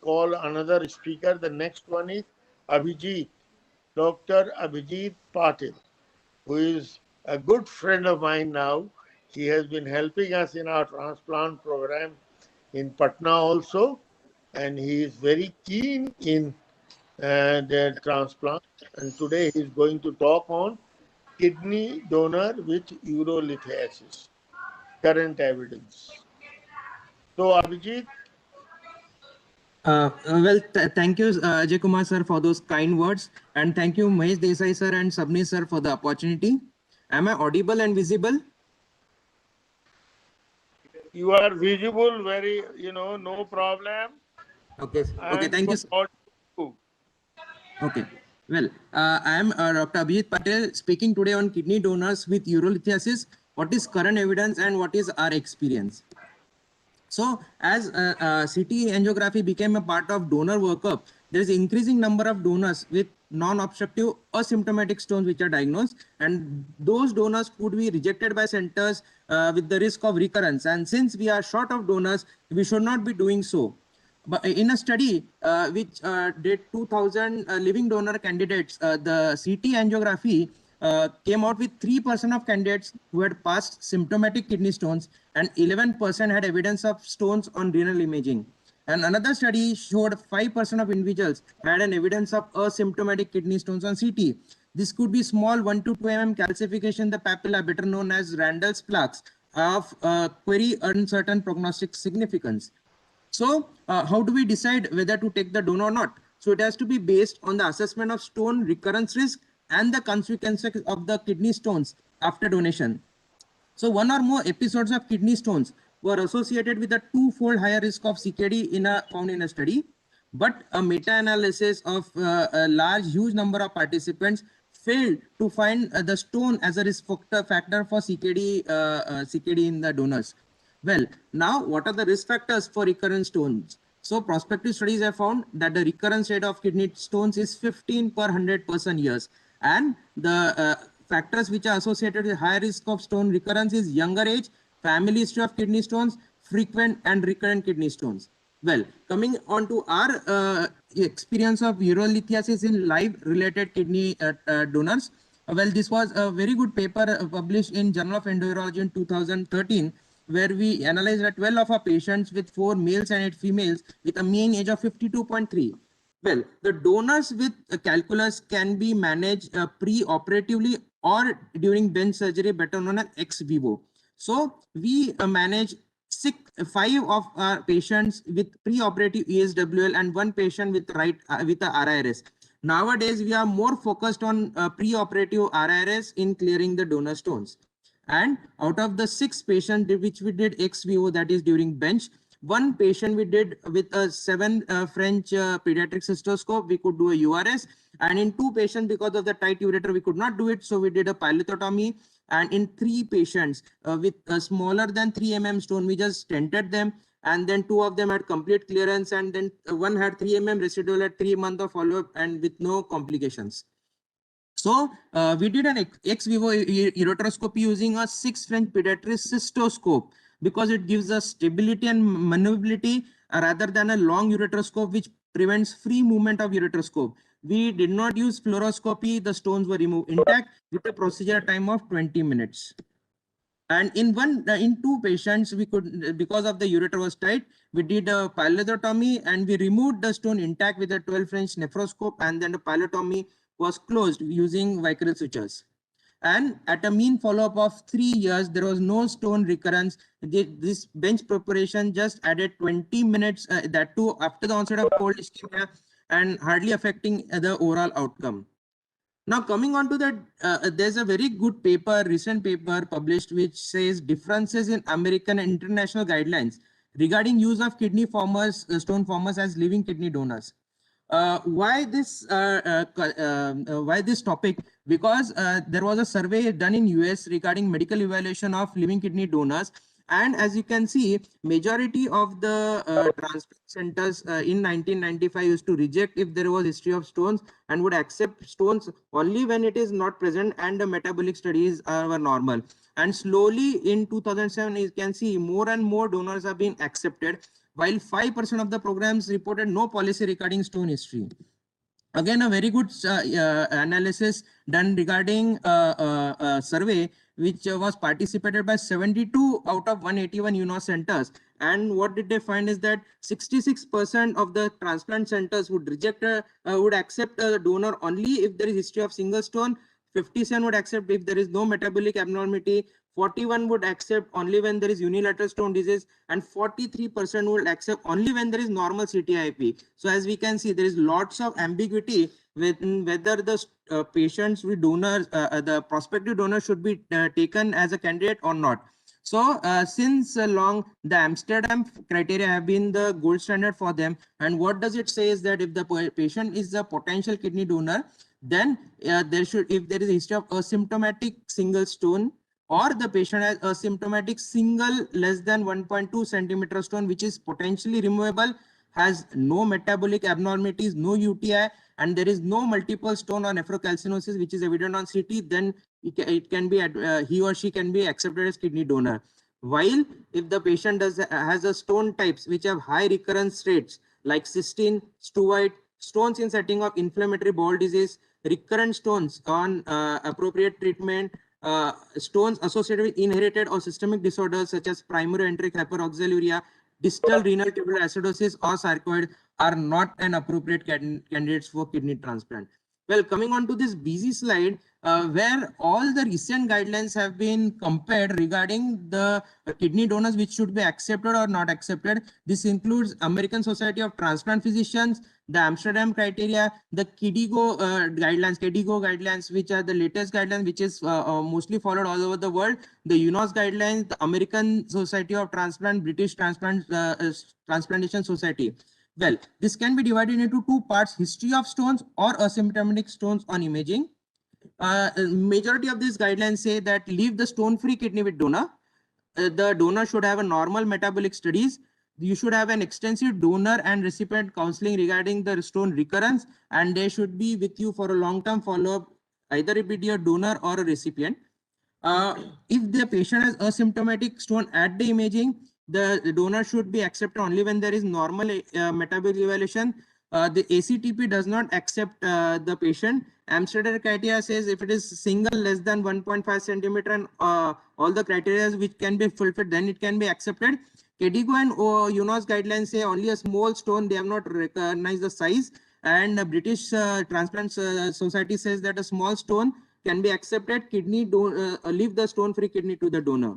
call another speaker. The next one is Abhijit, Dr. Abhijit Patil, who is a good friend of mine now. He has been helping us in our transplant program in Patna also, and he is very keen in the transplant. And today he is going to talk on kidney donor with urolithiasis, current evidence. So, Abhijit, Thank you, Ajay Kumar sir, for those kind words, and thank you, Mahesh Desai sir and Sabni sir for the opportunity. Am I audible and visible? you are visible, very, no problem. Okay. Okay. And Thank so, you, sir. what do Okay. Well, I am Dr. Abhijit Patel speaking today on kidney donors with urolithiasis. What is current evidence and what is our experience? So, as CT angiography became a part of donor workup, there is increasing number of donors with non-obstructive asymptomatic stones which are diagnosed, and those donors could be rejected by centers with the risk of recurrence. And since we are short of donors, we should not be doing so. But in a study which did 2000 living donor candidates, the CT angiography came out with 3% of candidates who had passed symptomatic kidney stones and 11% had evidence of stones on renal imaging. And another study showed 5% of individuals had an evidence of asymptomatic kidney stones on CT. This could be small 1 to 2 mm calcification, the papilla, better known as Randall's plaques, of very uncertain prognostic significance. So, how do we decide whether to take the donor or not? So, it has to be based on the assessment of stone recurrence risk and the consequences of the kidney stones after donation. So, one or more episodes of kidney stones were associated with a twofold higher risk of CKD found in a study. But a meta-analysis of a large, huge number of participants failed to find the stone as a risk factor for CKD in the donors. Well, now what are the risk factors for recurrent stones? So prospective studies have found that the recurrence rate of kidney stones is 15 per 100 person years. And the factors which are associated with high risk of stone recurrence is younger age, family history of kidney stones, frequent and recurrent kidney stones. Well, coming on to our experience of urolithiasis in live related kidney donors. Well, this was a very good paper published in Journal of Endourology in 2013, where we analyzed 12 of our patients with 4 males and 8 females with a mean age of 52.3. Well, the donors with calculus can be managed pre-operatively or during bench surgery, better known as ex vivo. So we manage 5 of our patients with pre-operative ESWL and 1 patient with with a RIRS. Nowadays, we are more focused on pre-operative RIRS in clearing the donor stones. And out of the 6 patients which we did ex vivo, that is during bench, 1 patient we did with a 7 French pediatric cystoscope, we could do a URS. And in 2 patients, because of the tight ureter, we could not do it. So we did a pilototomy. And in 3 patients with a smaller than 3 mm stone, we just stented them. And then 2 of them had complete clearance. And then 1 had 3 mm residual at 3 months of follow-up and with no complications. So we did an ex vivo ureteroscopy using a 6 French pediatric cystoscope because it gives us stability and maneuverability rather than a long ureteroscope which prevents free movement of ureteroscope. We did not use fluoroscopy. The stones were removed intact with a procedure time of 20 minutes. And in 2 patients, we could, because of the ureter was tight, we did a pilotomy and we removed the stone intact with a 12 French nephroscope, and then the pilotomy was closed using Vicarial sutures. And at a mean follow-up of 3 years, there was no stone recurrence. This bench preparation just added 20 minutes, that too after the onset of cold ischemia, and hardly affecting the overall outcome. Now coming on to that, there's a very good paper, recent paper published, which says differences in American and international guidelines regarding use of kidney formers, stone formers as living kidney donors. Why this topic? Because there was a survey done in US regarding medical evaluation of living kidney donors, and as you can see, majority of the transplant centers in 1995 used to reject if there was history of stones and would accept stones only when it is not present and the metabolic studies were normal. And slowly in 2007, you can see more and more donors are being accepted. while 5% of the programs reported no policy regarding stone history. Again, a very good analysis done regarding survey which was participated by 72 out of 181 UNOS centers. And what did they find is that 66% of the transplant centers would reject would accept a donor only if there is history of single stone. 57 would accept if there is no metabolic abnormality. 41 would accept only when there is unilateral stone disease, and 43% would accept only when there is normal CTIP. So as we can see, there is lots of ambiguity with whether the patients with donors, the prospective donor should be taken as a candidate or not. So since long, the Amsterdam criteria have been the gold standard for them. And what does it say is that if the patient is a potential kidney donor, then there should, if there is a history of asymptomatic single stone, or the patient has asymptomatic single less than 1.2 centimeter stone, which is potentially removable, has no metabolic abnormalities, no UTI, and there is no multiple stone or nephrocalcinosis, which is evident on CT, then it can be he or she can be accepted as kidney donor. While if the patient has a stone types which have high recurrence rates like cystine, stuoid, stones in setting of inflammatory bowel disease, recurrent stones on appropriate treatment, stones associated with inherited or systemic disorders such as primary enteric hyperoxaluria, distal renal tubular acidosis, or sarcoid are not an appropriate candidates for kidney transplant. Well, coming on to this busy slide, where all the recent guidelines have been compared regarding the kidney donors which should be accepted or not accepted. This includes American Society of Transplant Physicians, the Amsterdam criteria, the KDIGO guidelines, which are the latest guidelines, which is mostly followed all over the world, the UNOS guidelines, the American Society of Transplant, British Transplantation Society. Well, this can be divided into two parts: history of stones or asymptomatic stones on imaging. Majority of these guidelines say that leave the stone-free kidney with donor. The donor should have a normal metabolic studies. You should have an extensive donor and recipient counseling regarding the stone recurrence, and they should be with you for a long-term follow-up, either it be a donor or a recipient. If the patient has asymptomatic stone at the imaging, the donor should be accepted only when there is normal metabolic evaluation. The ACTP does not accept the patient. Amsterdam criteria says if it is single less than 1.5 centimeter and all the criteria which can be fulfilled, then it can be accepted. KDIGO and UNOS guidelines say only a small stone, they have not recognized the size. And the British Transplant Society says that a small stone can be accepted. Kidney, leave the stone-free kidney to the donor.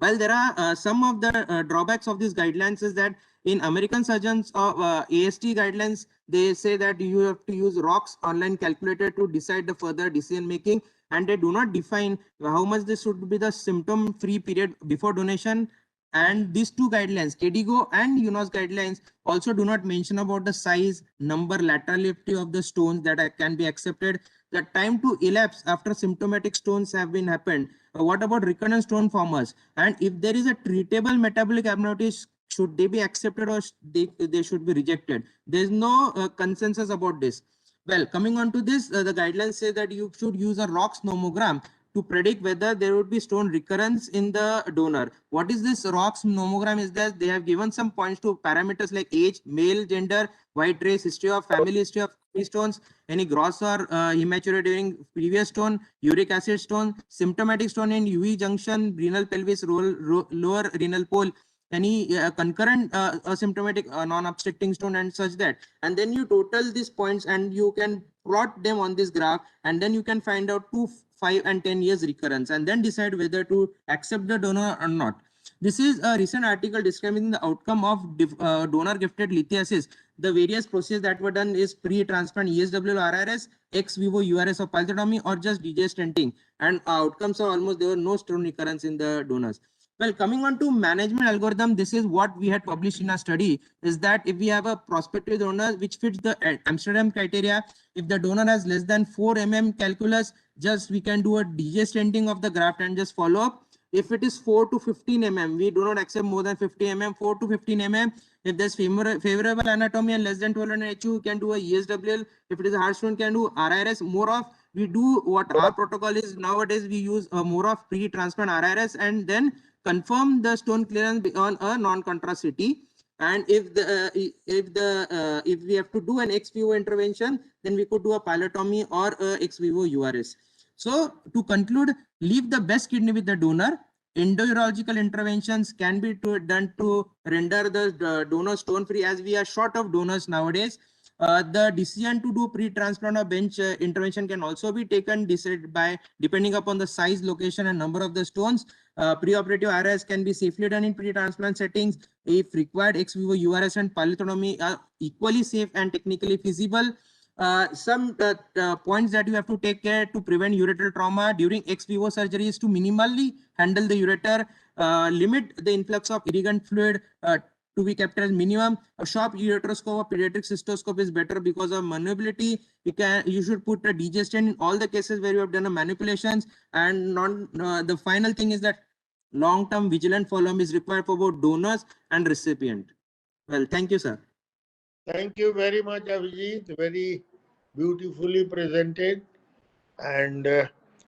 Well, there are some of the drawbacks of these guidelines is that in American surgeons of AST guidelines, they say that you have to use ROCS online calculator to decide the further decision making, and they do not define how much this should be the symptom-free period before donation. And these two guidelines, KDIGO and UNOS guidelines, also do not mention about the size, number, laterality of the stones that can be accepted, the time to elapse after symptomatic stones have been happened. What about recurrent stone formers? And if there is a treatable metabolic abnormalities, should they be accepted or they should be rejected? There is no consensus about this. Well, coming on to this, the guidelines say that you should use a ROCS nomogram to predict whether there would be stone recurrence in the donor. What is this ROCS nomogram? Is that they have given some points to parameters like age, male, gender, white race, history of family history of stones, any gross or hematuria during previous stone, uric acid stone, symptomatic stone in UV junction, renal pelvis, lower renal pole, any concurrent asymptomatic non-obstructing stone and such that. And then you total these points and you can plot them on this graph, and then you can find out 2, 5 and 10 years recurrence, and then decide whether to accept the donor or not. This is a recent article describing the outcome of donor gifted lithiasis. The various procedures that were done is pre-transplant ESW RRS, ex vivo URS of pulsotomy, or just DJ stenting, and outcomes are almost there were no stone recurrence in the donors. Well, coming on to management algorithm, this is what we had published in our study, is that if we have a prospective donor which fits the Amsterdam criteria, if the donor has less than 4 mm calculus, just we can do a DJ stenting of the graft and just follow up. If it is 4 to 15 mm, we do not accept more than 50 mm, 4 to 15 mm. If there's favorable anatomy and less than 1200 HU, can do a ESWL. If it is a hard stone, can do RRS. More of, we do what our protocol is nowadays, we use more of pre-transplant RRS and then confirm the stone clearance on a non-contrast CT. And if we have to do an ex vivo intervention, then we could do a pilotomy or a ex vivo URS. So to conclude, leave the best kidney with the donor. Endourological interventions can be done to render the donor stone free, as we are short of donors nowadays. The decision to do pre-transplant or bench intervention can also be taken decided by depending upon the size, location, and number of the stones. Preoperative RS can be safely done in pre-transplant settings. If required, ex vivo URS and pilotomy are equally safe and technically feasible. Some points that you have to take care to prevent ureteral trauma during ex vivo surgery is to minimally handle the ureter, limit the influx of irrigant fluid to be kept as minimum. A sharp ureteroscope or pediatric cystoscope is better because of maneuverability. You should put a digestion in all the cases where you have done a manipulations. And the final thing is that long-term vigilant follow-up is required for both donors and recipient. Well, thank you, sir. Thank you very much, Abhijit. Very beautifully presented. And